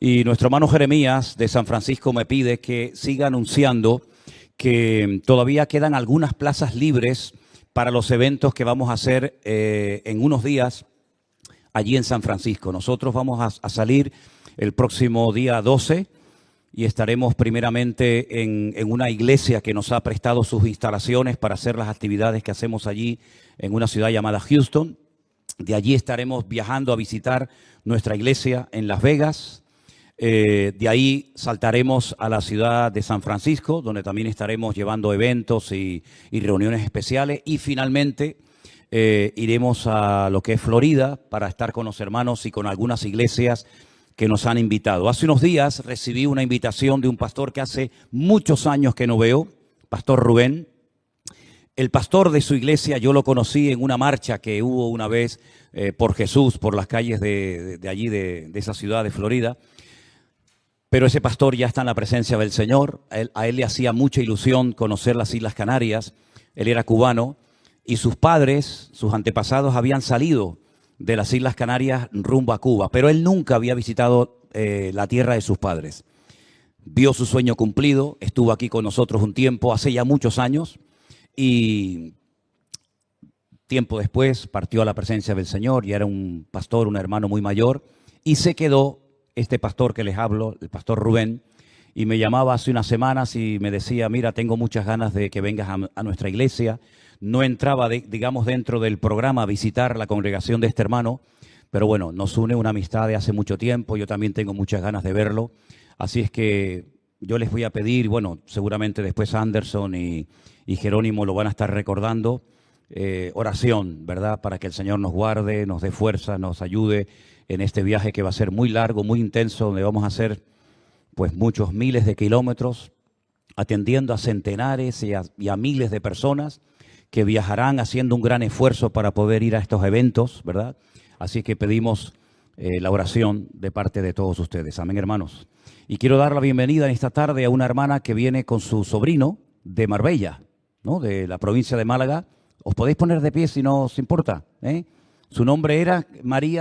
Y nuestro hermano Jeremías de San Francisco me pide que siga anunciando que todavía quedan algunas plazas libres para los eventos que vamos a hacer en unos días allí en San Francisco. Nosotros vamos a salir el próximo día 12 y estaremos primeramente en una iglesia que nos ha prestado sus instalaciones para hacer las actividades que hacemos allí en una ciudad llamada Houston. De allí estaremos viajando a visitar nuestra iglesia en Las Vegas. De ahí saltaremos a la ciudad de San Francisco, donde también estaremos llevando eventos y reuniones especiales. Y finalmente iremos a lo que es Florida para estar con los hermanos y con algunas iglesias que nos han invitado. Hace unos días recibí una invitación de un pastor que hace muchos años que no veo, Pastor Rubén. El pastor de su iglesia yo lo conocí en una marcha que hubo una vez por Jesús, por las calles de allí, de esa ciudad de Florida. Pero ese pastor ya está en la presencia del Señor. A él le hacía mucha ilusión conocer las Islas Canarias. Él era cubano y sus padres, sus antepasados, habían salido de las Islas Canarias rumbo a Cuba. Pero él nunca había visitado la tierra de sus padres. Vio su sueño cumplido, estuvo aquí con nosotros un tiempo, hace ya muchos años. Y tiempo después partió a la presencia del Señor. Ya era un pastor, un hermano muy mayor. Y se quedó este pastor que les hablo, el pastor Rubén, y me llamaba hace unas semanas y me decía, mira, tengo muchas ganas de que vengas a nuestra iglesia. No entraba, digamos, dentro del programa a visitar la congregación de este hermano, pero bueno, nos une una amistad de hace mucho tiempo. Yo también tengo muchas ganas de verlo. Así es que yo les voy a pedir, bueno, seguramente después Anderson y Jerónimo lo van a estar recordando, oración, ¿verdad? Para que el Señor nos guarde, nos dé fuerza, nos ayude en este viaje que va a ser muy largo, muy intenso, donde vamos a hacer pues muchos miles de kilómetros, atendiendo a centenares y a miles de personas que viajarán haciendo un gran esfuerzo para poder ir a estos eventos, ¿verdad? Así que pedimos la oración de parte de todos ustedes. Amén, hermanos. Y quiero dar la bienvenida en esta tarde a una hermana que viene con su sobrino de Marbella, ¿no? De la provincia de Málaga. Os podéis poner de pie si no os importa, ¿eh? Su nombre era Mari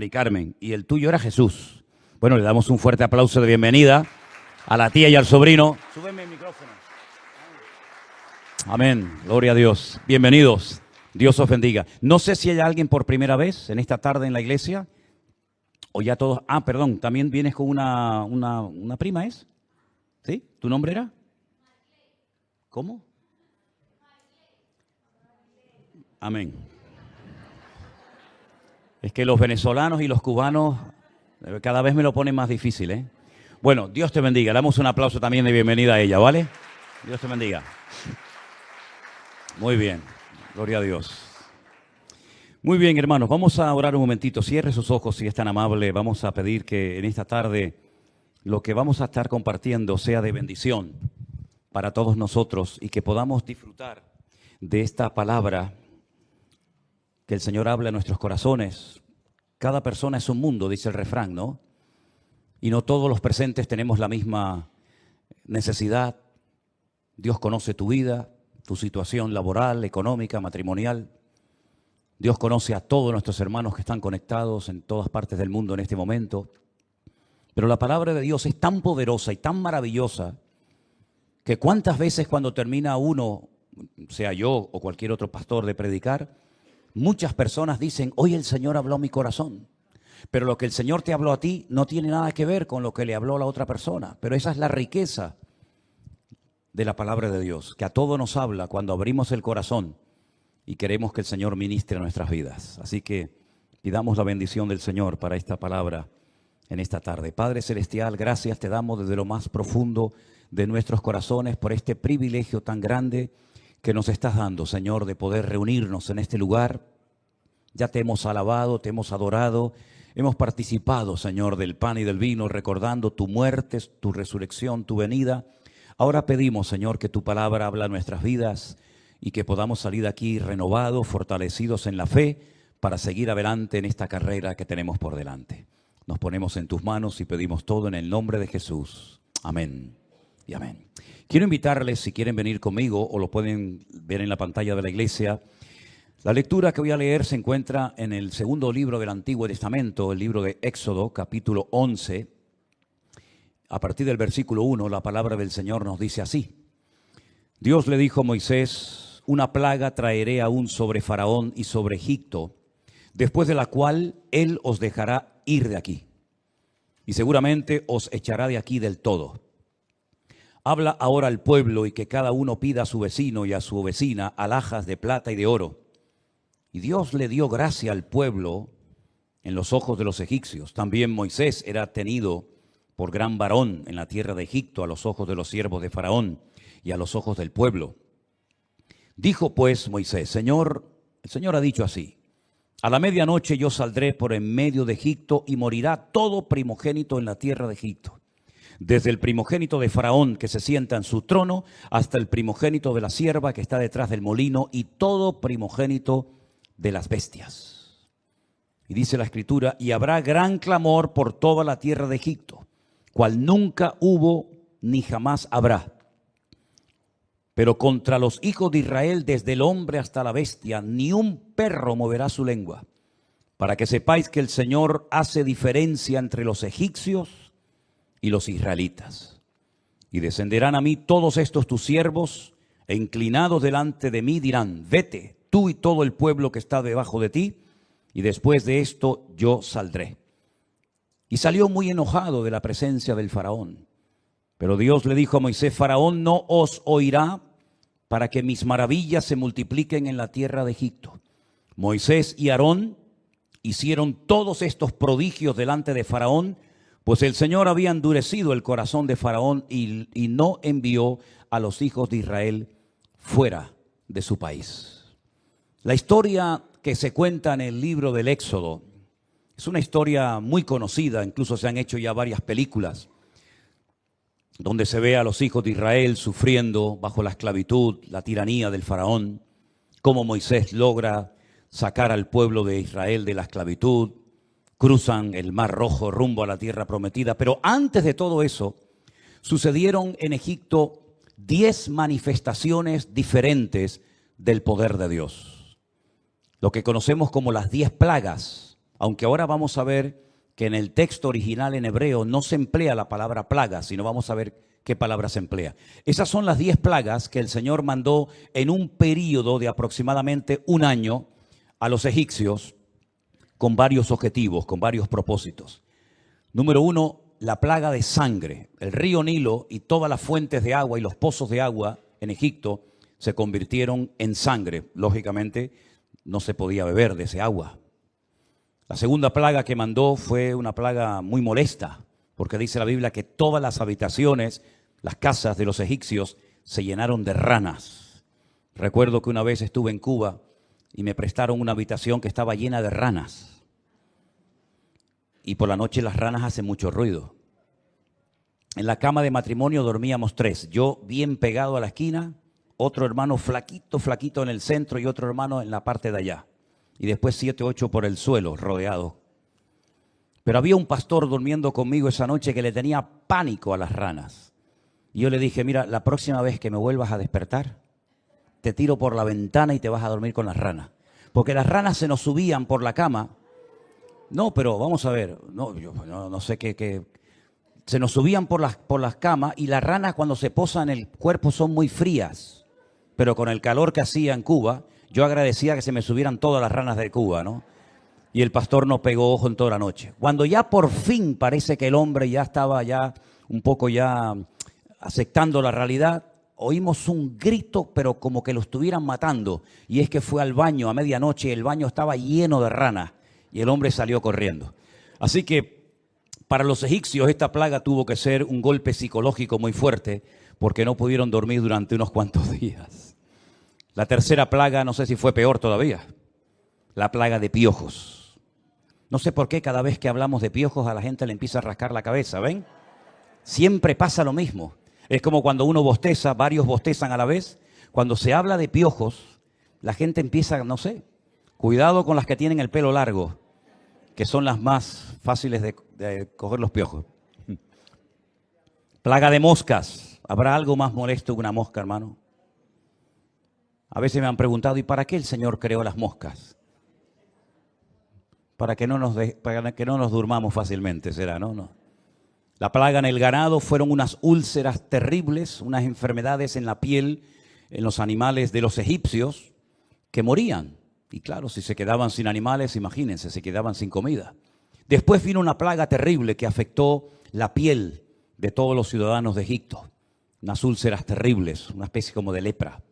Carmen, y el tuyo era Jesús. Bueno, le damos un fuerte aplauso de bienvenida a la tía y al sobrino. Súbeme el micrófono. Amén, gloria a Dios. Bienvenidos, Dios os bendiga. No sé si hay alguien por primera vez en esta tarde en la iglesia, o ya todos... Ah, perdón, también vienes con una prima, ¿es? ¿Sí? ¿Tu nombre era? ¿Cómo? Amén. Es que los venezolanos y los cubanos cada vez me lo ponen más difícil, ¿eh? Bueno, Dios te bendiga. Damos un aplauso también de bienvenida a ella, ¿vale? Dios te bendiga. Muy bien. Gloria a Dios. Muy bien, hermanos. Vamos a orar un momentito. Cierre sus ojos si es tan amable. Vamos a pedir que en esta tarde lo que vamos a estar compartiendo sea de bendición para todos nosotros y que podamos disfrutar de esta palabra que el Señor habla en nuestros corazones. Cada persona es un mundo, dice el refrán, ¿no? Y no todos los presentes tenemos la misma necesidad. Dios conoce tu vida, tu situación laboral, económica, matrimonial. Dios conoce a todos nuestros hermanos que están conectados en todas partes del mundo en este momento. Pero la palabra de Dios es tan poderosa y tan maravillosa que cuántas veces cuando termina uno, sea yo o cualquier otro pastor, de predicar, muchas personas dicen, hoy el Señor habló a mi corazón, pero lo que el Señor te habló a ti no tiene nada que ver con lo que le habló a la otra persona. Pero esa es la riqueza de la palabra de Dios, que a todos nos habla cuando abrimos el corazón y queremos que el Señor ministre a nuestras vidas. Así que pidamos la bendición del Señor para esta palabra en esta tarde. Padre Celestial, gracias te damos desde lo más profundo de nuestros corazones por este privilegio tan grande que nos estás dando, Señor, de poder reunirnos en este lugar. Ya te hemos alabado, te hemos adorado, hemos participado, Señor, del pan y del vino, recordando tu muerte, tu resurrección, tu venida. Ahora pedimos, Señor, que tu palabra habla a nuestras vidas y que podamos salir de aquí renovados, fortalecidos en la fe, para seguir adelante en esta carrera que tenemos por delante. Nos ponemos en tus manos y pedimos todo en el nombre de Jesús. Amén y amén. Quiero invitarles, si quieren venir conmigo, o lo pueden ver en la pantalla de la iglesia, La lectura que voy a leer se encuentra en el segundo libro del Antiguo Testamento, el libro de Éxodo, capítulo 11. A partir del versículo 1, la palabra del Señor nos dice así. Dios le dijo a Moisés, una plaga traeré aún sobre Faraón y sobre Egipto, después de la cual él os dejará ir de aquí, y seguramente os echará de aquí del todo. Habla ahora al pueblo y que cada uno pida a su vecino y a su vecina alhajas de plata y de oro. Y Dios le dio gracia al pueblo en los ojos de los egipcios. También Moisés era tenido por gran varón en la tierra de Egipto a los ojos de los siervos de Faraón y a los ojos del pueblo. Dijo pues Moisés, el Señor ha dicho así, a la medianoche yo saldré por en medio de Egipto y morirá todo primogénito en la tierra de Egipto. Desde el primogénito de Faraón que se sienta en su trono hasta el primogénito de la sierva que está detrás del molino y todo primogénito de las bestias. Y dice la Escritura, y habrá gran clamor por toda la tierra de Egipto, cual nunca hubo ni jamás habrá. Pero contra los hijos de Israel, desde el hombre hasta la bestia, ni un perro moverá su lengua, para que sepáis que el Señor hace diferencia entre los egipcios y los israelitas. Y descenderán a mí todos estos tus siervos, e inclinados delante de mí dirán, vete, tú y todo el pueblo que está debajo de ti, y después de esto yo saldré. Y salió muy enojado de la presencia del faraón. Pero Dios le dijo a Moisés, Faraón no os oirá para que mis maravillas se multipliquen en la tierra de Egipto. Moisés y Aarón hicieron todos estos prodigios delante de Faraón, pues el Señor había endurecido el corazón de Faraón y no envió a los hijos de Israel fuera de su país. La historia que se cuenta en el libro del Éxodo es una historia muy conocida, incluso se han hecho ya varias películas, donde se ve a los hijos de Israel sufriendo bajo la esclavitud, la tiranía del faraón, cómo Moisés logra sacar al pueblo de Israel de la esclavitud, cruzan el Mar Rojo rumbo a la tierra prometida. Pero antes de todo eso, sucedieron en Egipto 10 manifestaciones diferentes del poder de Dios. Lo que conocemos como las 10 plagas, aunque ahora vamos a ver que en el texto original en hebreo no se emplea la palabra plaga, sino vamos a ver qué palabra se emplea. Esas son las 10 plagas que el Señor mandó en un período de aproximadamente un año a los egipcios con varios objetivos, con varios propósitos. Número 1, la plaga de sangre. El río Nilo y todas las fuentes de agua y los pozos de agua en Egipto se convirtieron en sangre. Lógicamente no se podía beber de ese agua. La segunda plaga que mandó fue una plaga muy molesta, porque dice la Biblia que todas las habitaciones, las casas de los egipcios se llenaron de ranas. Recuerdo que una vez estuve en Cuba y me prestaron una habitación que estaba llena de ranas. Y por la noche las ranas hacen mucho ruido. En la cama de matrimonio dormíamos 3, yo bien pegado a la esquina, otro hermano flaquito, flaquito en el centro y otro hermano en la parte de allá. Y después 7, 8 por el suelo, rodeados. Pero había un pastor durmiendo conmigo esa noche que le tenía pánico a las ranas. Y yo le dije, mira, la próxima vez que me vuelvas a despertar, te tiro por la ventana y te vas a dormir con las ranas. Porque las ranas se nos subían por la cama. No, pero vamos a ver, no sé qué. Se nos subían por las camas y las ranas cuando se posan en el cuerpo son muy frías. Pero con el calor que hacía en Cuba, yo agradecía que se me subieran todas las ranas de Cuba, ¿no? Y el pastor no pegó ojo en toda la noche. Cuando ya por fin parece que el hombre ya estaba ya un poco ya aceptando la realidad, oímos un grito, pero como que lo estuvieran matando. Y es que fue al baño a medianoche y el baño estaba lleno de ranas y el hombre salió corriendo. Así que para los egipcios esta plaga tuvo que ser un golpe psicológico muy fuerte porque no pudieron dormir durante unos cuantos días. La tercera plaga, no sé si fue peor todavía, la plaga de piojos. No sé por qué cada vez que hablamos de piojos a la gente le empieza a rascar la cabeza, ¿ven? Siempre pasa lo mismo. Es como cuando uno bosteza, varios bostezan a la vez. Cuando se habla de piojos, la gente empieza, no sé, cuidado con las que tienen el pelo largo, que son las más fáciles de coger los piojos. Plaga de moscas. ¿Habrá algo más molesto que una mosca, hermano? A veces me han preguntado, ¿y para qué el Señor creó las moscas? Para que no nos durmamos fácilmente, será, ¿no? No. La plaga en el ganado fueron unas úlceras terribles, unas enfermedades en la piel, en los animales de los egipcios, que morían. Y claro, si se quedaban sin animales, imagínense, se quedaban sin comida. Después vino una plaga terrible que afectó la piel de todos los ciudadanos de Egipto. Unas úlceras terribles, una especie como de lepra.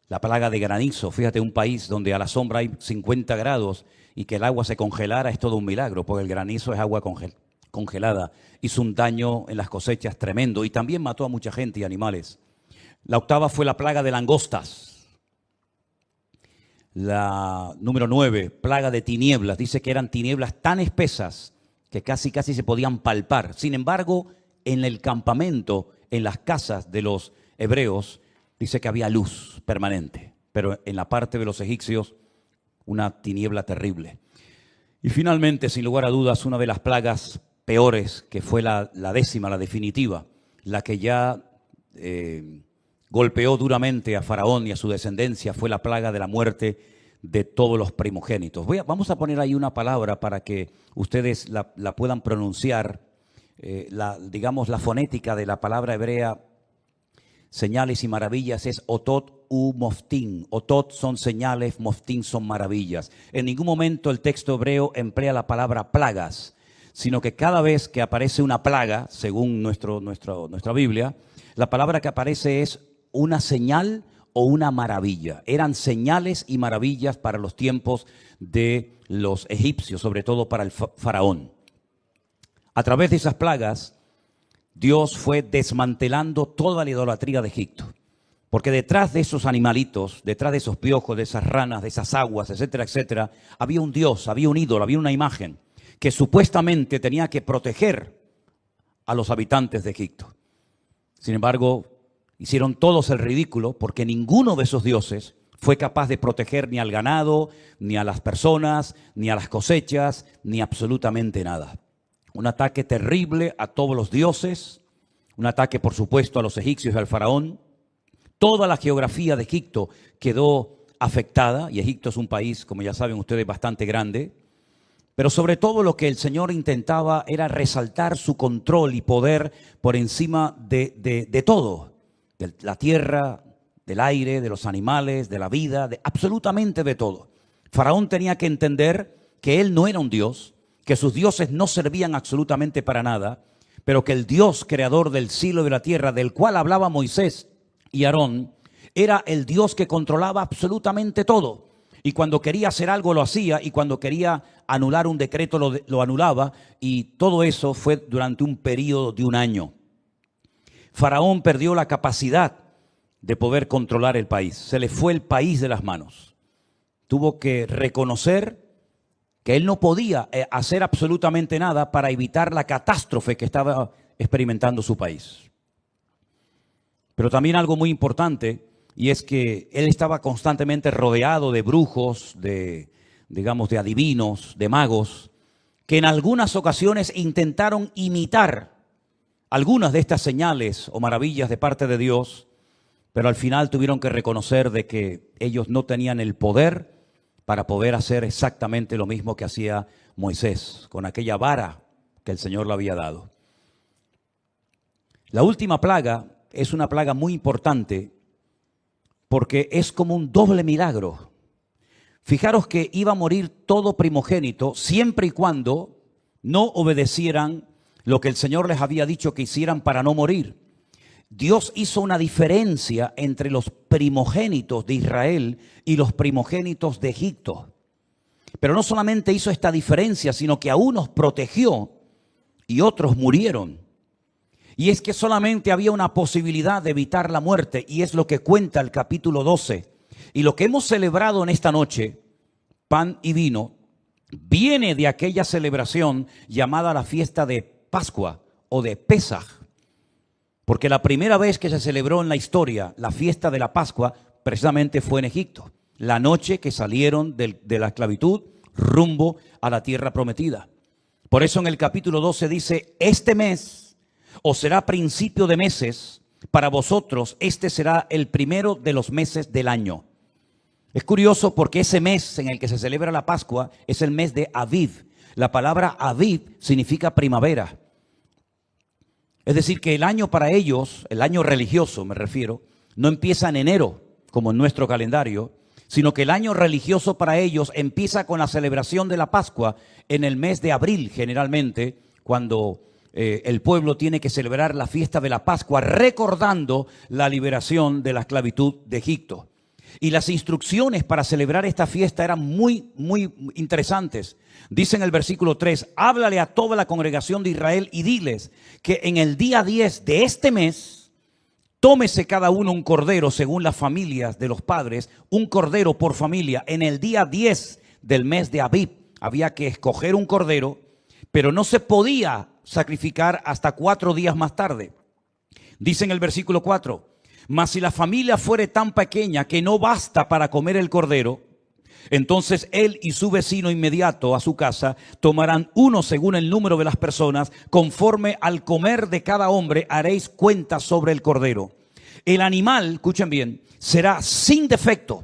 La plaga de granizo, fíjate, un país donde a la sombra hay 50 grados y que el agua se congelara es todo un milagro, porque el granizo es agua congelada. Hizo un daño en las cosechas tremendo y también mató a mucha gente y animales. La octava fue la plaga de langostas. La número 9, plaga de tinieblas. Dice que eran tinieblas tan espesas que casi se podían palpar. Sin embargo, en el campamento, en las casas de los hebreos, dice que había luz permanente. Pero en la parte de los egipcios, una tiniebla terrible. Y finalmente, sin lugar a dudas, una de las plagas peores, que fue la décima, la definitiva, la que ya golpeó duramente a Faraón y a su descendencia, fue la plaga de la muerte de todos los primogénitos. Vamos a poner ahí una palabra para que ustedes la puedan pronunciar, digamos la fonética de la palabra hebrea, señales y maravillas, es otot u moftín. Otot son señales, moftín son maravillas. En ningún momento el texto hebreo emplea la palabra plagas, sino que cada vez que aparece una plaga, según nuestra Biblia, la palabra que aparece es una señal o una maravilla. Eran señales y maravillas para los tiempos de los egipcios, sobre todo para el faraón. A través de esas plagas, Dios fue desmantelando toda la idolatría de Egipto. Porque detrás de esos animalitos, detrás de esos piojos, de esas ranas, de esas aguas, etcétera, etcétera, había un Dios, había un ídolo, había una imagen que supuestamente tenía que proteger a los habitantes de Egipto. Sin embargo, hicieron todos el ridículo porque ninguno de esos dioses fue capaz de proteger ni al ganado, ni a las personas, ni a las cosechas, ni absolutamente nada. Un ataque terrible a todos los dioses, un ataque por supuesto a los egipcios y al faraón. Toda la geografía de Egipto quedó afectada, y Egipto es un país, como ya saben ustedes, bastante grande. Pero sobre todo lo que el Señor intentaba era resaltar su control y poder por encima de todo. De la tierra, del aire, de los animales, de la vida, absolutamente de todo. Faraón tenía que entender que él no era un dios, que sus dioses no servían absolutamente para nada, pero que el Dios creador del cielo y de la tierra, del cual hablaba Moisés y Aarón, era el Dios que controlaba absolutamente todo. Y cuando quería hacer algo lo hacía, y cuando quería anular un decreto lo anulaba, y todo eso fue durante un periodo de un año. Faraón perdió la capacidad de poder controlar el país. Se le fue el país de las manos. Tuvo que reconocer que él no podía hacer absolutamente nada para evitar la catástrofe que estaba experimentando su país. Pero también algo muy importante, y es que él estaba constantemente rodeado de brujos, de adivinos, de magos, que en algunas ocasiones intentaron imitar algunas de estas señales o maravillas de parte de Dios, pero al final tuvieron que reconocer de que ellos no tenían el poder para poder hacer exactamente lo mismo que hacía Moisés, con aquella vara que el Señor le había dado. La última plaga es una plaga muy importante porque es como un doble milagro. Fijaros que iba a morir todo primogénito siempre y cuando no obedecieran lo que el Señor les había dicho que hicieran para no morir. Dios hizo una diferencia entre los primogénitos de Israel y los primogénitos de Egipto. Pero no solamente hizo esta diferencia, sino que a unos protegió y otros murieron. Y es que solamente había una posibilidad de evitar la muerte, y es lo que cuenta el capítulo 12. Y lo que hemos celebrado en esta noche, pan y vino, viene de aquella celebración llamada la fiesta de Pascua o de Pesaj. Porque la primera vez que se celebró en la historia la fiesta de la Pascua precisamente fue en Egipto. La noche que salieron de la esclavitud rumbo a la tierra prometida. Por eso en el capítulo 12 dice: este mes os será principio de meses para vosotros este será el primero de los meses del año. Es curioso porque ese mes en el que se celebra la Pascua es el mes de Aviv. La palabra Aviv significa primavera. Es decir, que el año para ellos, el año religioso me refiero, no empieza en enero, como en nuestro calendario, sino que el año religioso para ellos empieza con la celebración de la Pascua en el mes de abril, generalmente, cuando el pueblo tiene que celebrar la fiesta de la Pascua, recordando la liberación de la esclavitud de Egipto. Y las instrucciones para celebrar esta fiesta eran muy interesantes. Dice en el versículo 3, háblale a toda la congregación de Israel y diles que en el día 10 de este mes, tómese cada uno un cordero según las familias de los padres, un cordero por familia. En el día 10 del mes de Abib había que escoger un cordero, pero no se podía sacrificar hasta 4 días más tarde. Dice en el versículo 4, mas si la familia fuere tan pequeña que no basta para comer el cordero, entonces él y su vecino inmediato a su casa tomarán uno según el número de las personas, conforme al comer de cada hombre haréis cuenta sobre el cordero. El animal, escuchen bien, será sin defecto,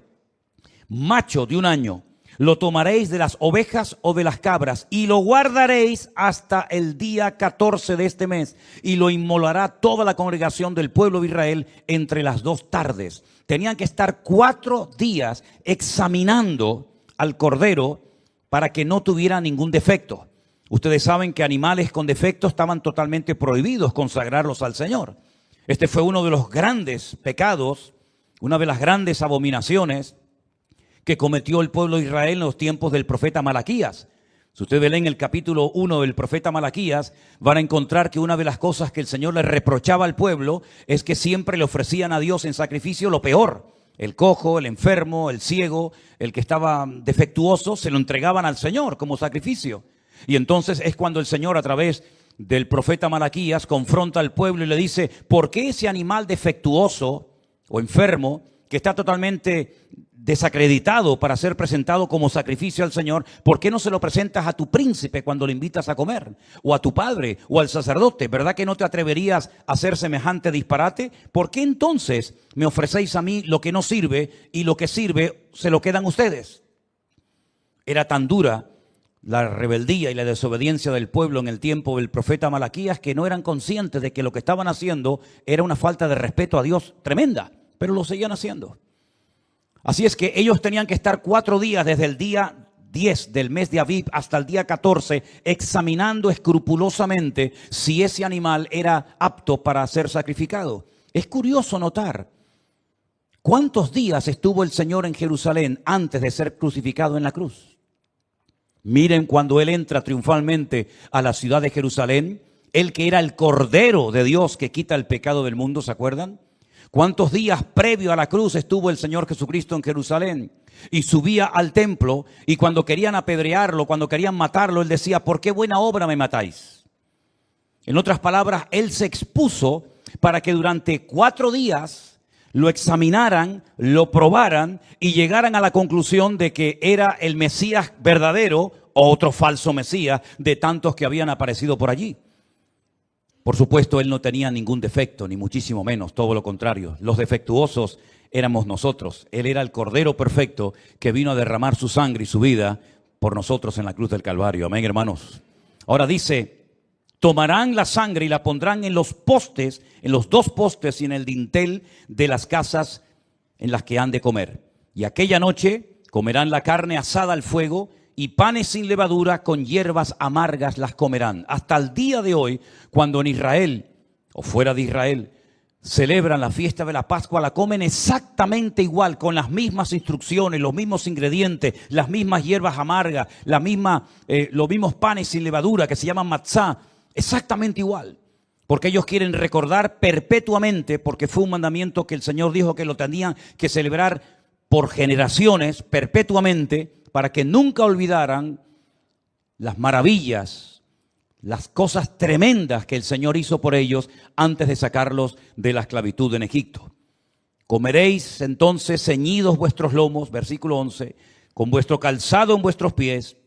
macho de 1 año. Lo tomaréis de las ovejas o de las cabras y lo guardaréis hasta el día 14 de este mes y lo inmolará toda la congregación del pueblo de Israel entre las 2 tardes. Tenían que estar 4 días examinando al cordero para que no tuviera ningún defecto. Ustedes saben que animales con defectos estaban totalmente prohibidos consagrarlos al Señor. Este fue uno de los grandes pecados, una de las grandes abominaciones que cometió el pueblo de Israel en los tiempos del profeta Malaquías. Si ustedes leen el capítulo 1 del profeta Malaquías, van a encontrar que una de las cosas que el Señor le reprochaba al pueblo es que siempre le ofrecían a Dios en sacrificio lo peor. El cojo, el enfermo, el ciego, el que estaba defectuoso, se lo entregaban al Señor como sacrificio. Y entonces es cuando el Señor, a través del profeta Malaquías, confronta al pueblo y le dice, ¿por qué ese animal defectuoso o enfermo, que está totalmente desacreditado para ser presentado como sacrificio al Señor, ¿por qué no se lo presentas a tu príncipe cuando le invitas a comer? O a tu padre, o al sacerdote. ¿Verdad que no te atreverías a hacer semejante disparate? ¿Por qué entonces me ofrecéis a mí lo que no sirve y lo que sirve se lo quedan ustedes? Era tan dura la rebeldía y la desobediencia del pueblo en el tiempo del profeta Malaquías que no eran conscientes de que lo que estaban haciendo era una falta de respeto a Dios tremenda, pero lo seguían haciendo. Así es que ellos tenían que estar 4 días desde el día 10 del mes de Aviv hasta el día 14 examinando escrupulosamente si ese animal era apto para ser sacrificado. Es curioso notar cuántos días estuvo el Señor en Jerusalén antes de ser crucificado en la cruz. Miren cuando Él entra triunfalmente a la ciudad de Jerusalén, Él que era el Cordero de Dios que quita el pecado del mundo, ¿se acuerdan? ¿Cuántos días previo a la cruz estuvo el Señor Jesucristo en Jerusalén? Y subía al templo y cuando querían apedrearlo, cuando querían matarlo, Él decía, ¿por qué buena obra me matáis? En otras palabras, Él se expuso para que durante 4 días lo examinaran, lo probaran y llegaran a la conclusión de que era el Mesías verdadero o otro falso Mesías de tantos que habían aparecido por allí. Por supuesto, Él no tenía ningún defecto, ni muchísimo menos, todo lo contrario. Los defectuosos éramos nosotros. Él era el Cordero perfecto que vino a derramar su sangre y su vida por nosotros en la cruz del Calvario. Amén, hermanos. Ahora dice, tomarán la sangre y la pondrán en los postes, en los 2 postes y en el dintel de las casas en las que han de comer. Y aquella noche comerán la carne asada al fuego y panes sin levadura con hierbas amargas las comerán. Hasta el día de hoy, cuando en Israel o fuera de Israel celebran la fiesta de la Pascua, la comen exactamente igual, con las mismas instrucciones, los mismos ingredientes, las mismas hierbas amargas, los mismos panes sin levadura que se llaman matzá, exactamente igual. Porque ellos quieren recordar perpetuamente, porque fue un mandamiento que el Señor dijo que lo tenían que celebrar por generaciones, perpetuamente, para que nunca olvidaran las maravillas, las cosas tremendas que el Señor hizo por ellos antes de sacarlos de la esclavitud en Egipto. Comeréis entonces ceñidos vuestros lomos, versículo 11, con vuestro calzado en vuestros pies,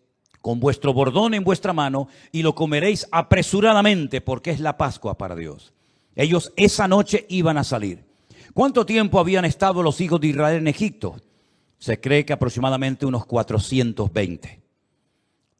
con vuestro bordón en vuestra mano, y lo comeréis apresuradamente porque es la Pascua para Dios. Ellos esa noche iban a salir. ¿Cuánto tiempo habían estado los hijos de Israel en Egipto? Se cree que aproximadamente unos 420.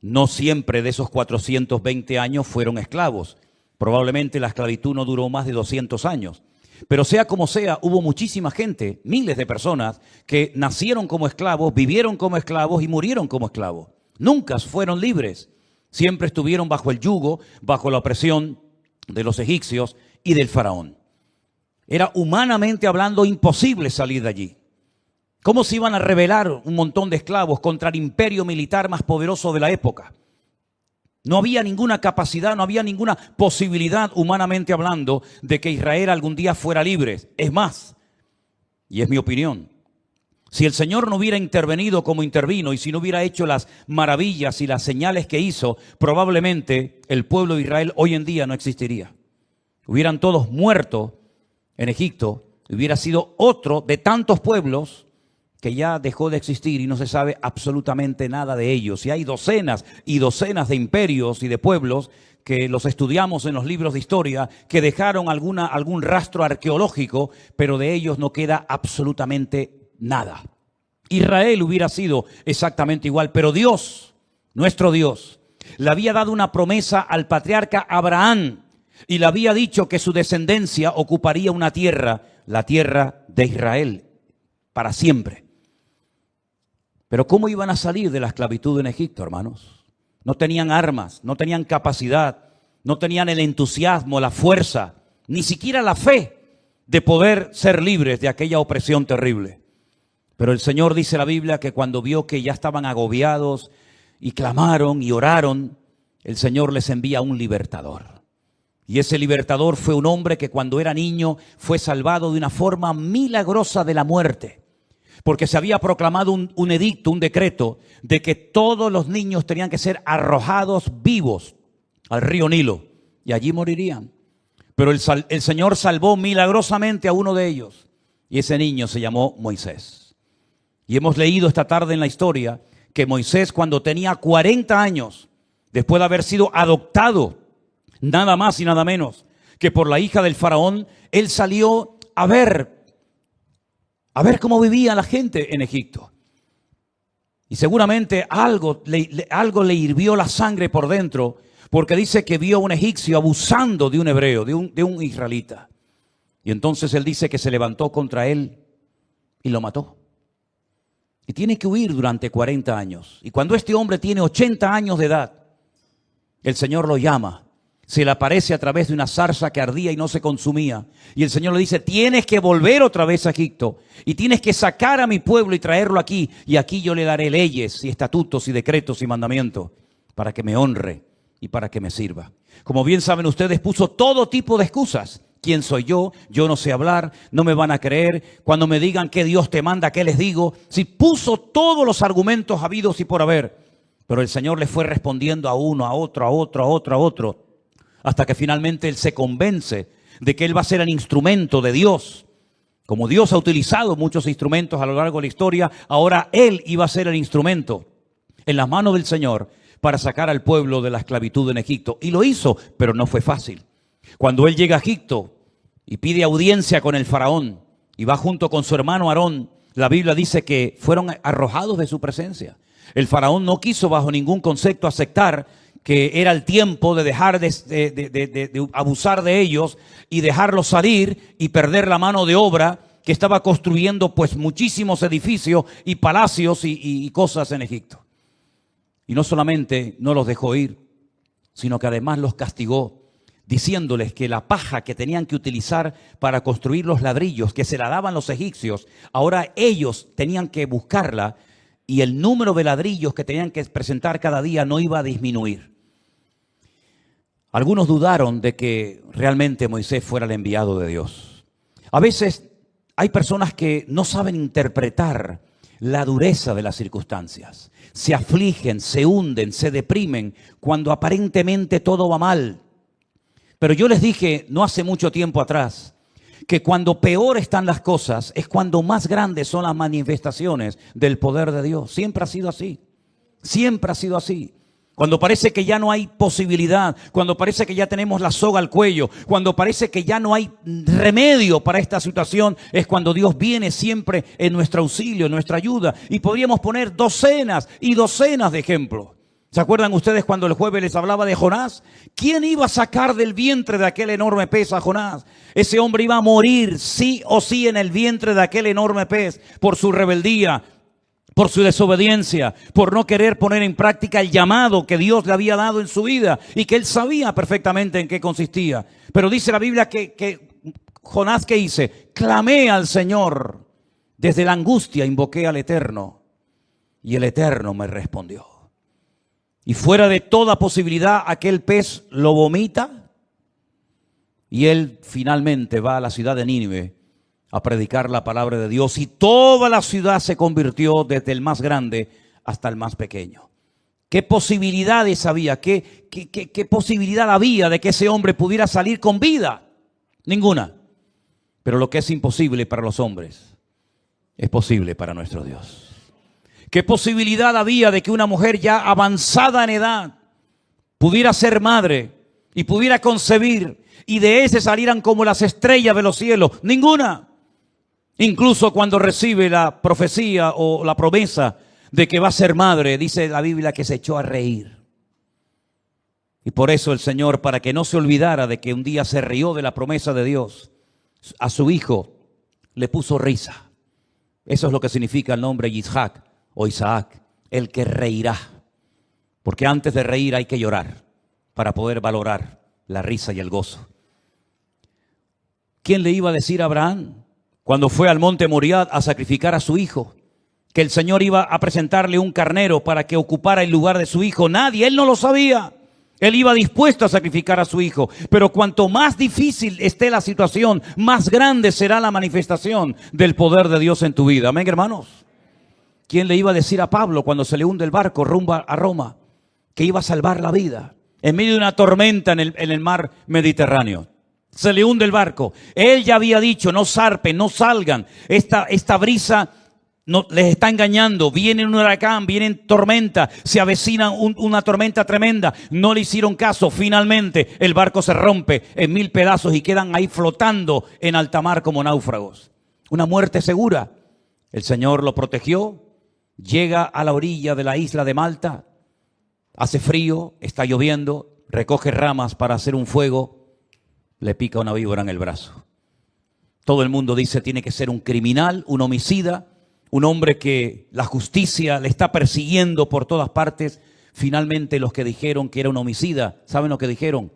No siempre de esos 420 años fueron esclavos. Probablemente la esclavitud no duró más de 200 años. Pero sea como sea, hubo muchísima gente, miles de personas, que nacieron como esclavos, vivieron como esclavos y murieron como esclavos. Nunca fueron libres. Siempre estuvieron bajo el yugo, bajo la opresión de los egipcios y del faraón. Era humanamente hablando imposible salir de allí. ¿Cómo se iban a rebelar un montón de esclavos contra el imperio militar más poderoso de la época? No había ninguna capacidad, no había ninguna posibilidad, humanamente hablando, de que Israel algún día fuera libre. Es más, y es mi opinión, si el Señor no hubiera intervenido como intervino y si no hubiera hecho las maravillas y las señales que hizo, probablemente el pueblo de Israel hoy en día no existiría. Hubieran todos muerto en Egipto, hubiera sido otro de tantos pueblos que ya dejó de existir y no se sabe absolutamente nada de ellos. Y hay docenas y docenas de imperios y de pueblos que los estudiamos en los libros de historia, que dejaron algún rastro arqueológico, pero de ellos no queda absolutamente nada. Israel hubiera sido exactamente igual, pero Dios, nuestro Dios, le había dado una promesa al patriarca Abraham y le había dicho que su descendencia ocuparía una tierra, la tierra de Israel, para siempre. Pero ¿cómo iban a salir de la esclavitud en Egipto, hermanos? No tenían armas, no tenían capacidad, no tenían el entusiasmo, la fuerza, ni siquiera la fe de poder ser libres de aquella opresión terrible. Pero el Señor dice en la Biblia que cuando vio que ya estaban agobiados y clamaron y oraron, el Señor les envía un libertador. Y ese libertador fue un hombre que cuando era niño fue salvado de una forma milagrosa de la muerte. Porque se había proclamado un edicto, un decreto, de que todos los niños tenían que ser arrojados vivos al río Nilo. Y allí morirían. Pero el Señor salvó milagrosamente a uno de ellos. Y ese niño se llamó Moisés. Y hemos leído esta tarde en la historia que Moisés, cuando tenía 40 años, después de haber sido adoptado, nada más y nada menos que por la hija del faraón, él salió a ver cómo vivía la gente en Egipto. Y seguramente algo le hirvió la sangre por dentro, porque dice que vio a un egipcio abusando de un hebreo, de un israelita. Y entonces él dice que se levantó contra él y lo mató. Y tiene que huir durante 40 años. Y cuando este hombre tiene 80 años de edad, el Señor lo llama. Se le aparece a través de una zarza que ardía y no se consumía. Y el Señor le dice, tienes que volver otra vez a Egipto. Y tienes que sacar a mi pueblo y traerlo aquí. Y aquí yo le daré leyes y estatutos y decretos y mandamientos para que me honre y para que me sirva. Como bien saben ustedes, puso todo tipo de excusas. ¿Quién soy yo? Yo no sé hablar, no me van a creer. Cuando me digan que Dios te manda, ¿qué les digo? Si puso todos los argumentos habidos y por haber. Pero el Señor le fue respondiendo a uno, a otro, a otro, a otro, a otro. Hasta que finalmente él se convence de que él va a ser el instrumento de Dios. Como Dios ha utilizado muchos instrumentos a lo largo de la historia, ahora él iba a ser el instrumento en las manos del Señor para sacar al pueblo de la esclavitud en Egipto. Y lo hizo, pero no fue fácil. Cuando él llega a Egipto y pide audiencia con el faraón y va junto con su hermano Aarón, la Biblia dice que fueron arrojados de su presencia. El faraón no quiso bajo ningún concepto aceptar que era el tiempo de dejar de abusar de ellos y dejarlos salir y perder la mano de obra que estaba construyendo pues muchísimos edificios y palacios y cosas en Egipto. Y no solamente no los dejó ir, sino que además los castigó, diciéndoles que la paja que tenían que utilizar para construir los ladrillos que se la daban los egipcios, ahora ellos tenían que buscarla y el número de ladrillos que tenían que presentar cada día no iba a disminuir. Algunos dudaron de que realmente Moisés fuera el enviado de Dios. A veces hay personas que no saben interpretar la dureza de las circunstancias. Se afligen, se hunden, se deprimen cuando aparentemente todo va mal. Pero yo les dije no hace mucho tiempo atrás que cuando peor están las cosas es cuando más grandes son las manifestaciones del poder de Dios. Siempre ha sido así. Siempre ha sido así. Cuando parece que ya no hay posibilidad, cuando parece que ya tenemos la soga al cuello, cuando parece que ya no hay remedio para esta situación, es cuando Dios viene siempre en nuestro auxilio, en nuestra ayuda. Y podríamos poner docenas y docenas de ejemplos. ¿Se acuerdan ustedes cuando el jueves les hablaba de Jonás? ¿Quién iba a sacar del vientre de aquel enorme pez a Jonás? Ese hombre iba a morir sí o sí en el vientre de aquel enorme pez por su rebeldía, por su desobediencia, por no querer poner en práctica el llamado que Dios le había dado en su vida y que él sabía perfectamente en qué consistía. Pero dice la Biblia que Jonás, ¿qué hice? Clamé al Señor, desde la angustia invoqué al Eterno y el Eterno me respondió. Y fuera de toda posibilidad, aquel pez lo vomita y él finalmente va a la ciudad de Nínive a predicar la palabra de Dios, y toda la ciudad se convirtió desde el más grande hasta el más pequeño. ¿Qué posibilidades había? ¿Qué posibilidad había de que ese hombre pudiera salir con vida? Ninguna. Pero lo que es imposible para los hombres es posible para nuestro Dios. ¿Qué posibilidad había de que una mujer ya avanzada en edad pudiera ser madre y pudiera concebir y de ese salieran como las estrellas de los cielos? Ninguna. Incluso cuando recibe la profecía o la promesa de que va a ser madre, dice la Biblia que se echó a reír. Y por eso el Señor, para que no se olvidara de que un día se rió de la promesa de Dios, a su hijo le puso risa. Eso es lo que significa el nombre Yitzhak o Isaac, el que reirá. Porque antes de reír hay que llorar para poder valorar la risa y el gozo. ¿Quién le iba a decir a Abraham, cuando fue al monte Moriah a sacrificar a su hijo, que el Señor iba a presentarle un carnero para que ocupara el lugar de su hijo? Nadie, él no lo sabía. Él iba dispuesto a sacrificar a su hijo. Pero cuanto más difícil esté la situación, más grande será la manifestación del poder de Dios en tu vida. Amén, hermanos. ¿Quién le iba a decir a Pablo cuando se le hunde el barco rumbo a Roma que iba a salvar la vida en medio de una tormenta en el mar Mediterráneo? Se le hunde el barco. Él ya había dicho, no zarpen, no salgan. Esta brisa no, les está engañando. Viene un huracán, viene tormenta, se avecina una tormenta tremenda. No le hicieron caso. Finalmente el barco se rompe en 1000 pedazos y quedan ahí flotando en alta mar como náufragos. Una muerte segura. El Señor lo protegió. Llega a la orilla de la isla de Malta. Hace frío, está lloviendo. Recoge ramas para hacer un fuego. Le pica una víbora en el brazo. Todo el mundo dice tiene que ser un criminal, un homicida, un hombre que la justicia le está persiguiendo por todas partes. Finalmente los que dijeron que era un homicida, ¿saben lo que dijeron?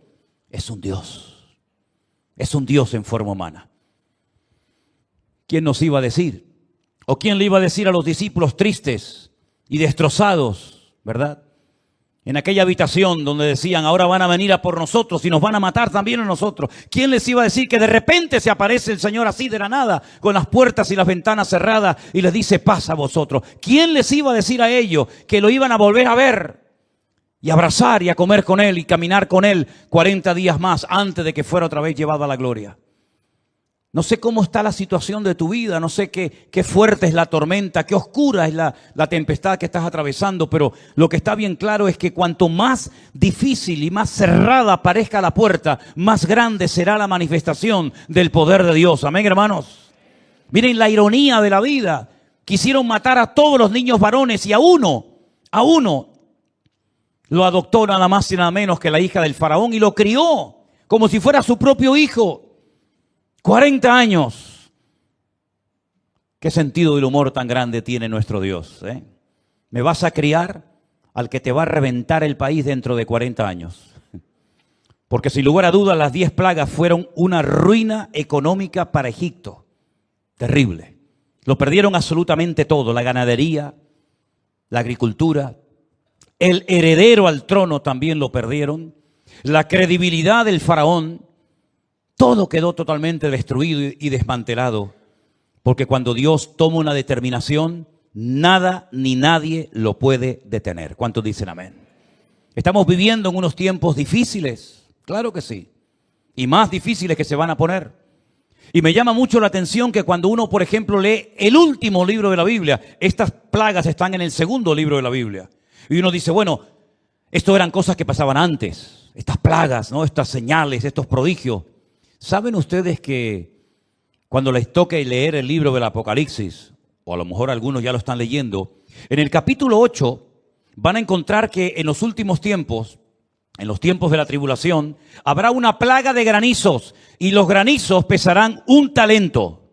Es un Dios. Es un Dios en forma humana. ¿Quién nos iba a decir? ¿O quién le iba a decir a los discípulos tristes y destrozados, verdad? En aquella habitación donde decían, ahora van a venir a por nosotros y nos van a matar también a nosotros. ¿Quién les iba a decir que de repente se aparece el Señor así de la nada, con las puertas y las ventanas cerradas y les dice, paz a vosotros? ¿Quién les iba a decir a ellos que lo iban a volver a ver y abrazar y a comer con Él y caminar con Él 40 días más antes de que fuera otra vez llevado a la gloria? No sé cómo está la situación de tu vida, no sé qué fuerte es la tormenta, qué oscura es la tempestad que estás atravesando, pero lo que está bien claro es que cuanto más difícil y más cerrada parezca la puerta, más grande será la manifestación del poder de Dios. Amén, hermanos. Miren la ironía de la vida. Quisieron matar a todos los niños varones y a uno lo adoptó nada más y nada menos que la hija del faraón y lo crió como si fuera su propio hijo. 40 años. ¿Qué sentido del humor tan grande tiene nuestro Dios? ¿Me vas a criar al que te va a reventar el país dentro de 40 años? Porque sin lugar a dudas las 10 plagas fueron una ruina económica para Egipto. Terrible. Lo perdieron absolutamente todo. La ganadería, la agricultura, el heredero al trono también lo perdieron. La credibilidad del faraón. Todo quedó totalmente destruido y desmantelado, porque cuando Dios toma una determinación, nada ni nadie lo puede detener. ¿Cuántos dicen amén? Estamos viviendo en unos tiempos difíciles, claro que sí, y más difíciles que se van a poner. Y me llama mucho la atención que cuando uno, por ejemplo, lee el último libro de la Biblia, estas plagas están en el segundo libro de la Biblia, y uno dice, bueno, Esto eran cosas que pasaban antes, estas plagas, ¿no? Estas señales, estos prodigios. ¿Saben ustedes que cuando les toque leer el libro del Apocalipsis, o a lo mejor algunos ya lo están leyendo, en el capítulo 8 van a encontrar que en los últimos tiempos, en los tiempos de la tribulación, habrá una plaga de granizos y los granizos pesarán 1 talento.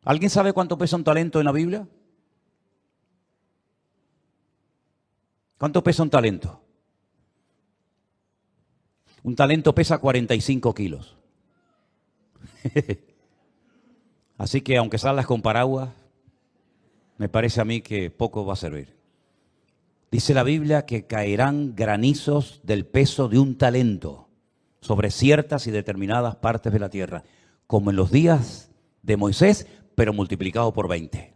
¿Alguien sabe cuánto pesa 1 talento en la Biblia? ¿Cuánto pesa 1 talento? 1 talento pesa 45 kilos. Así que aunque salgas con paraguas, me parece a mí que poco va a servir. Dice la Biblia que caerán granizos del peso de 1 talento sobre ciertas y determinadas partes de la tierra, como en los días de Moisés, pero multiplicado por 20.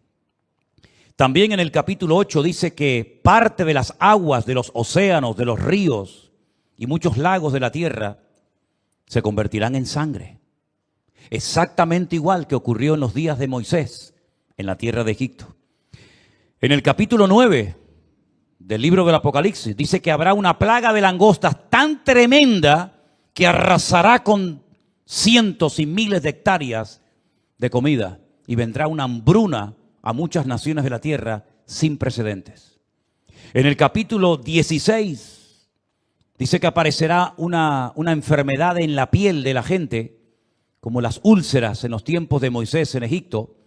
También en el capítulo 8 dice que parte de las aguas de los océanos, de los ríos y muchos lagos de la tierra se convertirán en sangre. Exactamente igual que ocurrió en los días de Moisés en la tierra de Egipto. En el capítulo 9 del libro del Apocalipsis dice que habrá una plaga de langostas tan tremenda que arrasará con cientos y miles de hectáreas de comida y vendrá una hambruna a muchas naciones de la tierra sin precedentes. En el capítulo 16 dice que aparecerá una enfermedad en la piel de la gente, como las úlceras en los tiempos de Moisés en Egipto,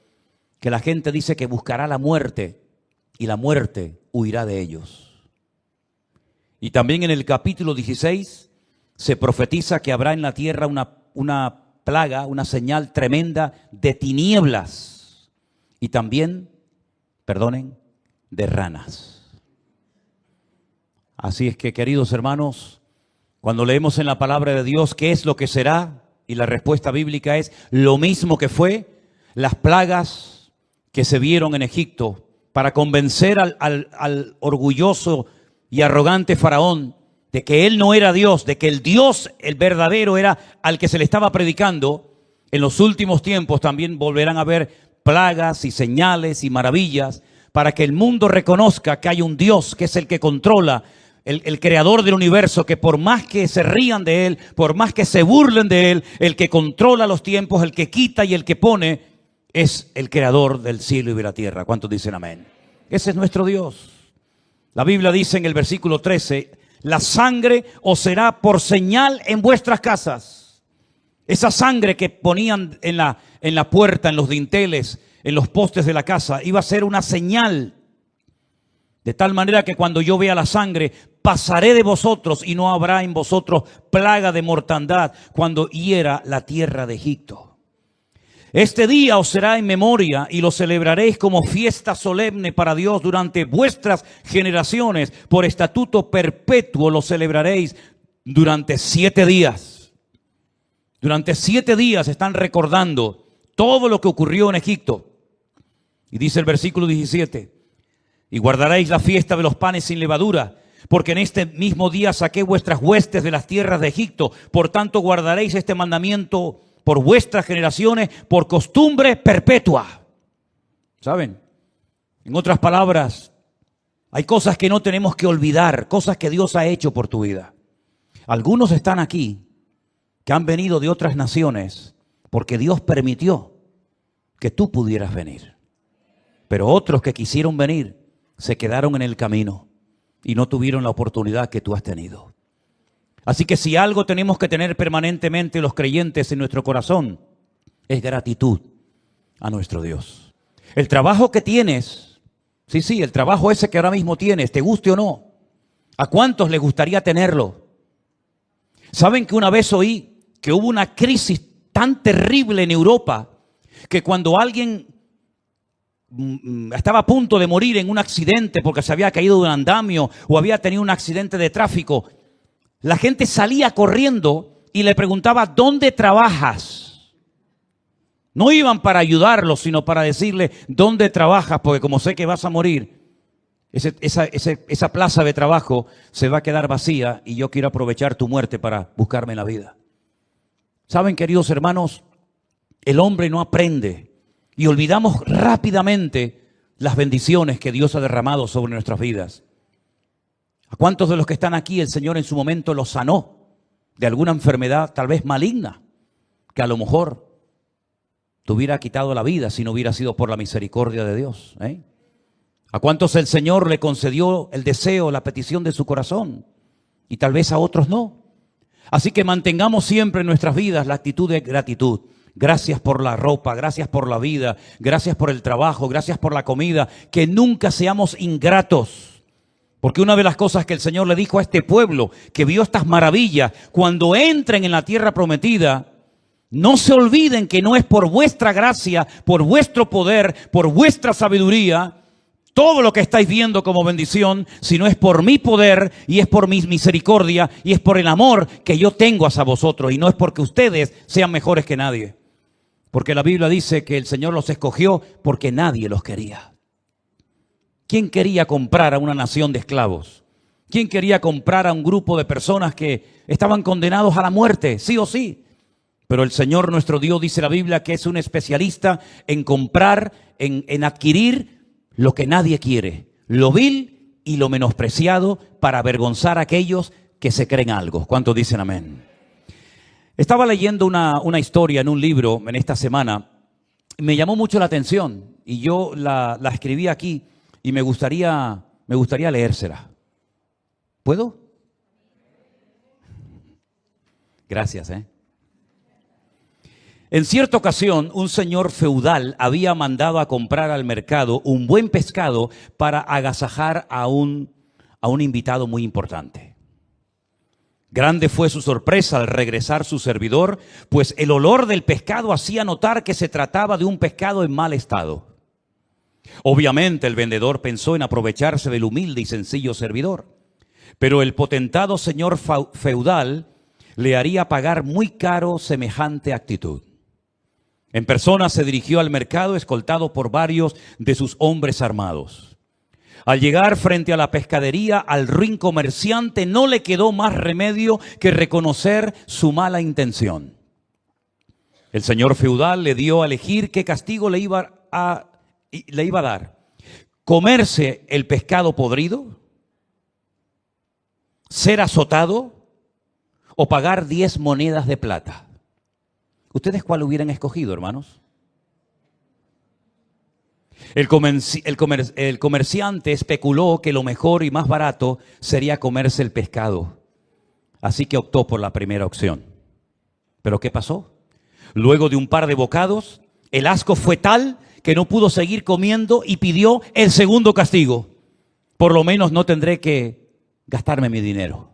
que la gente dice que buscará la muerte y la muerte huirá de ellos. Y también en el capítulo 16 se profetiza que habrá en la tierra una plaga, una señal tremenda de tinieblas y también, de ranas. Así es que, queridos hermanos, cuando leemos en la palabra de Dios qué es lo que será, y la respuesta bíblica es lo mismo que fue las plagas que se vieron en Egipto para convencer al orgulloso y arrogante faraón de que él no era Dios, de que el Dios, el verdadero, era al que se le estaba predicando. En los últimos tiempos también volverán a haber plagas y señales y maravillas para que el mundo reconozca que hay un Dios que es el que controla, el creador del universo, que por más que se rían de él, por más que se burlen de él, el que controla los tiempos, el que quita y el que pone, es el creador del cielo y de la tierra. ¿Cuántos dicen amén? Ese es nuestro Dios. La Biblia dice en el versículo 13, la sangre os será por señal en vuestras casas. Esa sangre que ponían en la puerta, en los dinteles, en los postes de la casa, iba a ser una señal. De tal manera que cuando yo vea la sangre, pasaré de vosotros y no habrá en vosotros plaga de mortandad cuando hiera la tierra de Egipto. Este día os será en memoria y lo celebraréis como fiesta solemne para Dios durante vuestras generaciones. Por estatuto perpetuo lo celebraréis durante 7 días. Durante 7 días están recordando todo lo que ocurrió en Egipto. Y dice el versículo 17, y guardaréis la fiesta de los panes sin levadura, porque en este mismo día saqué vuestras huestes de las tierras de Egipto. Por tanto guardaréis este mandamiento por vuestras generaciones, por costumbre perpetua. ¿Saben? En otras palabras, hay cosas que no tenemos que olvidar, cosas que Dios ha hecho por tu vida. Algunos están aquí que han venido de otras naciones porque Dios permitió que tú pudieras venir. Pero otros que quisieron venir se quedaron en el camino y no tuvieron la oportunidad que tú has tenido. Así que si algo tenemos que tener permanentemente los creyentes en nuestro corazón, es gratitud a nuestro Dios. El trabajo que tienes, sí, el trabajo ese que ahora mismo tienes, te guste o no, ¿a cuántos les gustaría tenerlo? ¿Saben que una vez oí que hubo una crisis tan terrible en Europa que cuando alguien estaba a punto de morir en un accidente porque se había caído de un andamio o había tenido un accidente de tráfico, la gente salía corriendo y le preguntaba, ¿dónde trabajas? No iban para ayudarlo, sino para decirle, ¿dónde trabajas? Porque como sé que vas a morir, esa plaza de trabajo se va a quedar vacía y yo quiero aprovechar tu muerte para buscarme la vida. ¿Saben, queridos hermanos? El hombre no aprende y olvidamos rápidamente las bendiciones que Dios ha derramado sobre nuestras vidas. ¿A cuántos de los que están aquí el Señor en su momento los sanó de alguna enfermedad tal vez maligna, que a lo mejor te hubiera quitado la vida si no hubiera sido por la misericordia de Dios? ¿A cuántos el Señor le concedió el deseo, la petición de su corazón? Y tal vez a otros no. Así que mantengamos siempre en nuestras vidas la actitud de gratitud. Gracias por la ropa, gracias por la vida, gracias por el trabajo, gracias por la comida. Que nunca seamos ingratos. Porque una de las cosas que el Señor le dijo a este pueblo que vio estas maravillas, cuando entren en la tierra prometida, no se olviden que no es por vuestra gracia, por vuestro poder, por vuestra sabiduría, todo lo que estáis viendo como bendición, sino es por mi poder y es por mi misericordia y es por el amor que yo tengo hacia vosotros, y no es porque ustedes sean mejores que nadie. Porque la Biblia dice que el Señor los escogió porque nadie los quería. ¿Quién quería comprar a una nación de esclavos? ¿Quién quería comprar a un grupo de personas que estaban condenados a la muerte, sí o sí? Pero el Señor nuestro Dios, dice la Biblia, que es un especialista en comprar, en adquirir lo que nadie quiere, lo vil y lo menospreciado, para avergonzar a aquellos que se creen algo. ¿Cuántos dicen amén? Estaba leyendo una historia en un libro en esta semana, me llamó mucho la atención y yo la escribí aquí y me gustaría leérsela. ¿Puedo? Gracias, En cierta ocasión, un señor feudal había mandado a comprar al mercado un buen pescado para agasajar a un invitado muy importante. Grande fue su sorpresa al regresar su servidor, pues el olor del pescado hacía notar que se trataba de un pescado en mal estado. Obviamente el vendedor pensó en aprovecharse del humilde y sencillo servidor, pero el potentado señor feudal le haría pagar muy caro semejante actitud. En persona se dirigió al mercado escoltado por varios de sus hombres armados. Al llegar frente a la pescadería, al ruin comerciante no le quedó más remedio que reconocer su mala intención. El señor feudal le dio a elegir qué castigo le iba a dar: comerse el pescado podrido, ser azotado o pagar 10 monedas de plata. ¿Ustedes cuál hubieran escogido, hermanos? El comerciante especuló que lo mejor y más barato sería comerse el pescado. Así que optó por la primera opción. ¿Pero qué pasó? Luego de un par de bocados, el asco fue tal que no pudo seguir comiendo y pidió el segundo castigo. Por lo menos no tendré que gastarme mi dinero.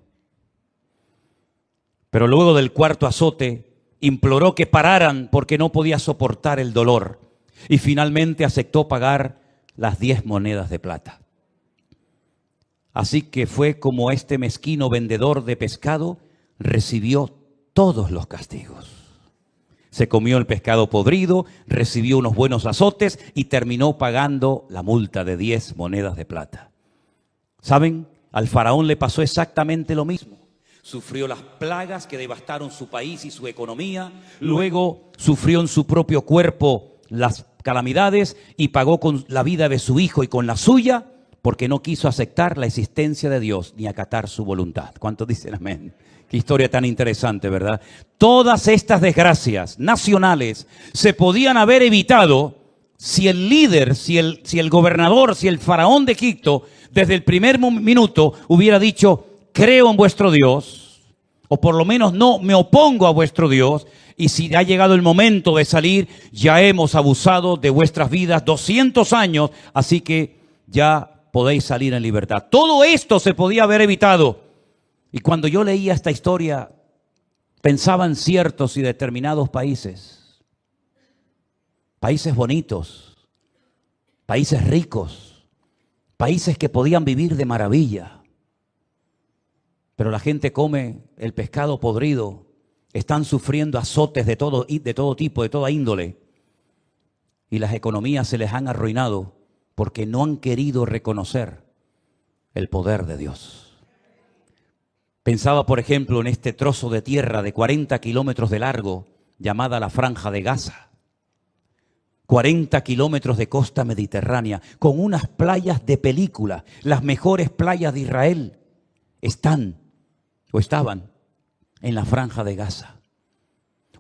Pero luego del cuarto azote, imploró que pararan porque no podía soportar el dolor y finalmente aceptó pagar las 10 monedas de plata. Así que fue como este mezquino vendedor de pescado recibió todos los castigos. Se comió el pescado podrido, recibió unos buenos azotes y terminó pagando la multa de 10 monedas de plata. ¿Saben? Al faraón le pasó exactamente lo mismo. Sufrió las plagas que devastaron su país y su economía. Luego sufrió en su propio cuerpo las calamidades y pagó con la vida de su hijo y con la suya porque no quiso aceptar la existencia de Dios ni acatar su voluntad. ¿Cuántos dicen amén? Qué historia tan interesante, ¿verdad? Todas estas desgracias nacionales se podían haber evitado si el líder, si el gobernador, si el faraón de Egipto desde el primer minuto hubiera dicho: creo en vuestro Dios, o por lo menos no me opongo a vuestro Dios, y si ha llegado el momento de salir, ya hemos abusado de vuestras vidas 200 años, así que ya podéis salir en libertad. Todo esto se podía haber evitado. Y cuando yo leía esta historia, pensaba en ciertos y determinados países, países bonitos, países ricos, países que podían vivir de maravilla. Pero la gente come el pescado podrido, están sufriendo azotes de todo tipo, de toda índole. Y las economías se les han arruinado porque no han querido reconocer el poder de Dios. Pensaba, por ejemplo, en este trozo de tierra de 40 kilómetros de largo, llamada la Franja de Gaza. 40 kilómetros de costa mediterránea, con unas playas de película, las mejores playas de Israel. están o estaban en la Franja de Gaza.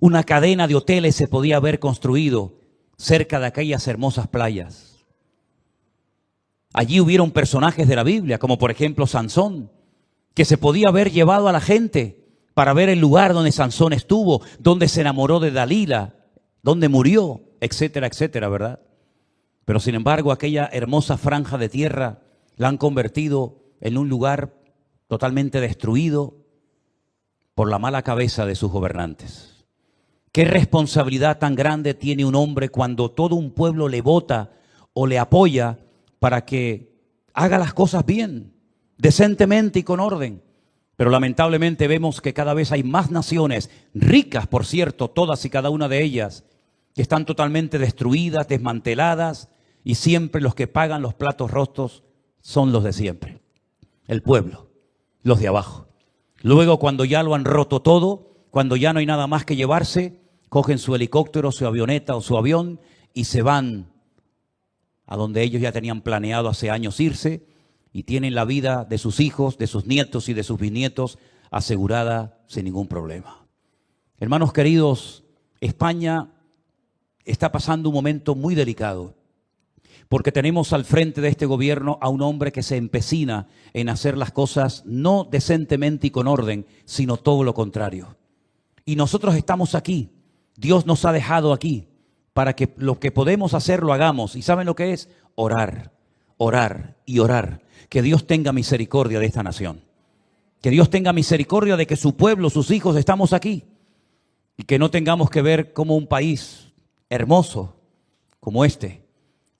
Una cadena de hoteles se podía haber construido cerca de aquellas hermosas playas. Allí hubieron personajes de la Biblia, como por ejemplo Sansón, que se podía haber llevado a la gente para ver el lugar donde Sansón estuvo, donde se enamoró de Dalila, donde murió, etcétera, etcétera, ¿verdad? Pero sin embargo, aquella hermosa franja de tierra la han convertido en un lugar totalmente destruido por la mala cabeza de sus gobernantes. ¿Qué responsabilidad tan grande tiene un hombre cuando todo un pueblo le vota o le apoya para que haga las cosas bien, decentemente y con orden? Pero lamentablemente vemos que cada vez hay más naciones, ricas por cierto, todas y cada una de ellas, que están totalmente destruidas, desmanteladas, y siempre los que pagan los platos rotos son los de siempre, el pueblo, los de abajo. Luego, cuando ya lo han roto todo, cuando ya no hay nada más que llevarse, cogen su helicóptero, su avioneta o su avión y se van a donde ellos ya tenían planeado hace años irse, y tienen la vida de sus hijos, de sus nietos y de sus bisnietos asegurada sin ningún problema. Hermanos queridos, España está pasando un momento muy delicado, porque tenemos al frente de este gobierno a un hombre que se empecina en hacer las cosas no decentemente y con orden, sino todo lo contrario. Y nosotros estamos aquí, Dios nos ha dejado aquí, para que lo que podemos hacer lo hagamos. ¿Y saben lo que es? Orar, orar y orar. Que Dios tenga misericordia de esta nación. Que Dios tenga misericordia de que su pueblo, sus hijos, estamos aquí. Y que no tengamos que ver cómo un país hermoso como este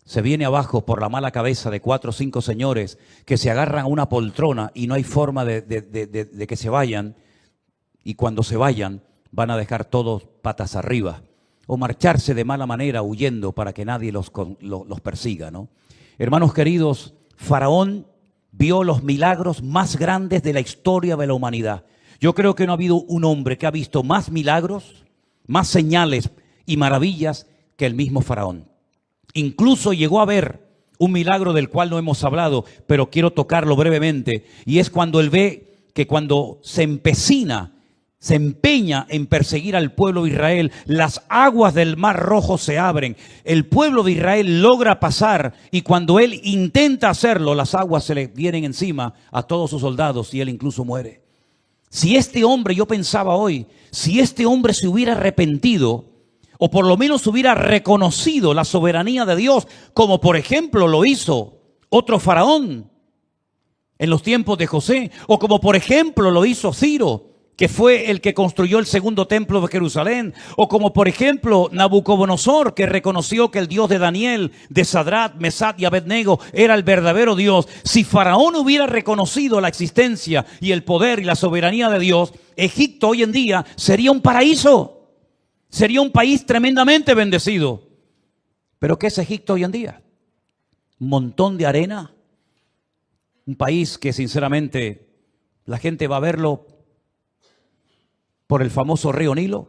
se viene abajo por la mala cabeza de 4 o 5 señores que se agarran a una poltrona y no hay forma de que se vayan. Y cuando se vayan van a dejar todos patas arriba o marcharse de mala manera huyendo para que nadie los persiga, ¿no? Hermanos queridos, Faraón vio los milagros más grandes de la historia de la humanidad. Yo creo que no ha habido un hombre que ha visto más milagros, más señales y maravillas que el mismo Faraón. Incluso llegó a ver un milagro del cual no hemos hablado, pero quiero tocarlo brevemente, y es cuando él ve que cuando se empeña en perseguir al pueblo de Israel, las aguas del Mar Rojo se abren, el pueblo de Israel logra pasar, y cuando él intenta hacerlo, las aguas se le vienen encima a todos sus soldados y él incluso muere. Si este hombre, yo pensaba hoy, si este hombre se hubiera arrepentido, o por lo menos hubiera reconocido la soberanía de Dios, como por ejemplo lo hizo otro faraón en los tiempos de José, o como por ejemplo lo hizo Ciro, que fue el que construyó el segundo templo de Jerusalén, o como por ejemplo Nabucodonosor, que reconoció que el Dios de Daniel, de Sadrach, Mesach y Abednego era el verdadero Dios. Si Faraón hubiera reconocido la existencia y el poder y la soberanía de Dios, Egipto hoy en día sería un paraíso, sería un país tremendamente bendecido. ¿Pero qué es Egipto hoy en día? Un montón de arena, un país que sinceramente la gente va a verlo por el famoso río Nilo,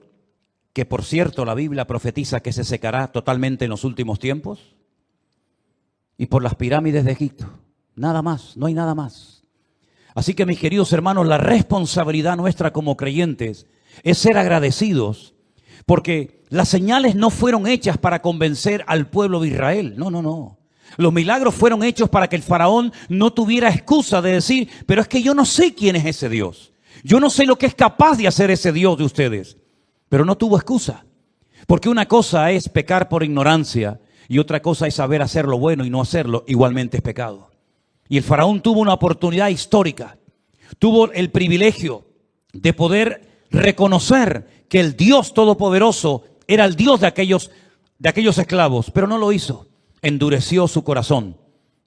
que por cierto la Biblia profetiza que se secará totalmente en los últimos tiempos, y por las pirámides de Egipto. Nada más, no hay nada más. Así que mis queridos hermanos, la responsabilidad nuestra como creyentes es ser agradecidos, porque las señales no fueron hechas para convencer al pueblo de Israel. No, no, no. Los milagros fueron hechos para que el faraón no tuviera excusa de decir, pero es que yo no sé quién es ese Dios. Yo no sé lo que es capaz de hacer ese Dios de ustedes. Pero no tuvo excusa. Porque una cosa es pecar por ignorancia y otra cosa es saber hacer lo bueno y no hacerlo. Igualmente es pecado. Y el faraón tuvo una oportunidad histórica. Tuvo el privilegio de poder reconocer que el Dios Todopoderoso era el Dios de aquellos esclavos. Pero no lo hizo. Endureció su corazón.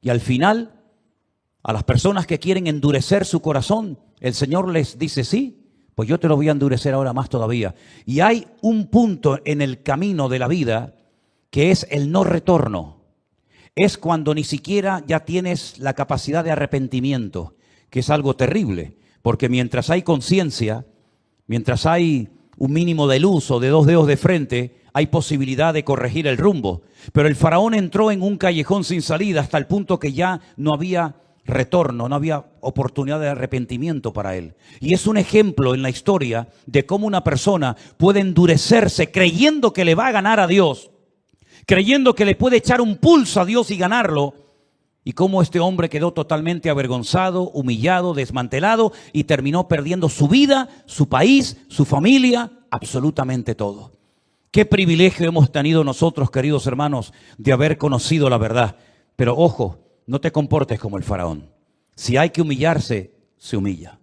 Y al final, a las personas que quieren endurecer su corazón, el Señor les dice, sí, pues yo te lo voy a endurecer ahora más todavía. Y hay un punto en el camino de la vida que es el no retorno. Es cuando ni siquiera ya tienes la capacidad de arrepentimiento, que es algo terrible. Porque mientras hay conciencia, mientras hay un mínimo de luz o de 2 dedos de frente, hay posibilidad de corregir el rumbo. Pero el faraón entró en un callejón sin salida hasta el punto que ya no había retorno, no había oportunidad de arrepentimiento para él. Y es un ejemplo en la historia de cómo una persona puede endurecerse creyendo que le va a ganar a Dios, creyendo que le puede echar un pulso a Dios y ganarlo, y cómo este hombre quedó totalmente avergonzado, humillado, desmantelado y terminó perdiendo su vida, su país, su familia, absolutamente todo. Qué privilegio hemos tenido nosotros, queridos hermanos, de haber conocido la verdad. Pero ojo, no te comportes como el faraón. Si hay que humillarse, se humilla.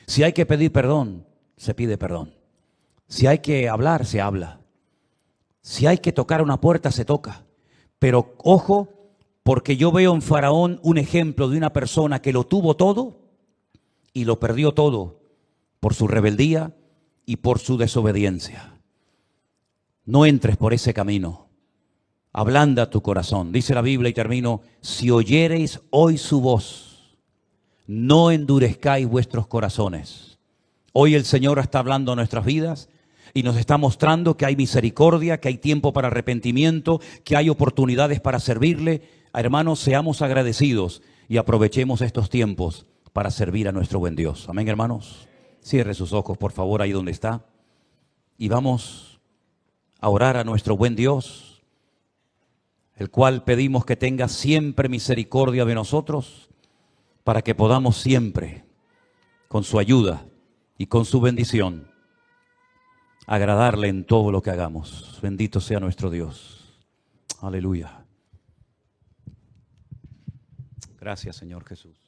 Si hay que pedir perdón, se pide perdón. Si hay que hablar, se habla. Si hay que tocar una puerta, se toca. Pero ojo, porque yo veo en Faraón un ejemplo de una persona que lo tuvo todo y lo perdió todo por su rebeldía y por su desobediencia. No entres por ese camino. Ablanda tu corazón. Dice la Biblia, y termino, si oyereis hoy su voz, no endurezcáis vuestros corazones. Hoy el Señor está hablando a nuestras vidas y nos está mostrando que hay misericordia, que hay tiempo para arrepentimiento, que hay oportunidades para servirle. Hermanos, seamos agradecidos y aprovechemos estos tiempos para servir a nuestro buen Dios. Amén, hermanos. Cierre sus ojos, por favor, ahí donde está. Y vamos a orar a nuestro buen Dios, el cual pedimos que tenga siempre misericordia de nosotros, para que podamos siempre, con su ayuda y con su bendición, agradarle en todo lo que hagamos. Bendito sea nuestro Dios. Aleluya. Gracias, Señor Jesús.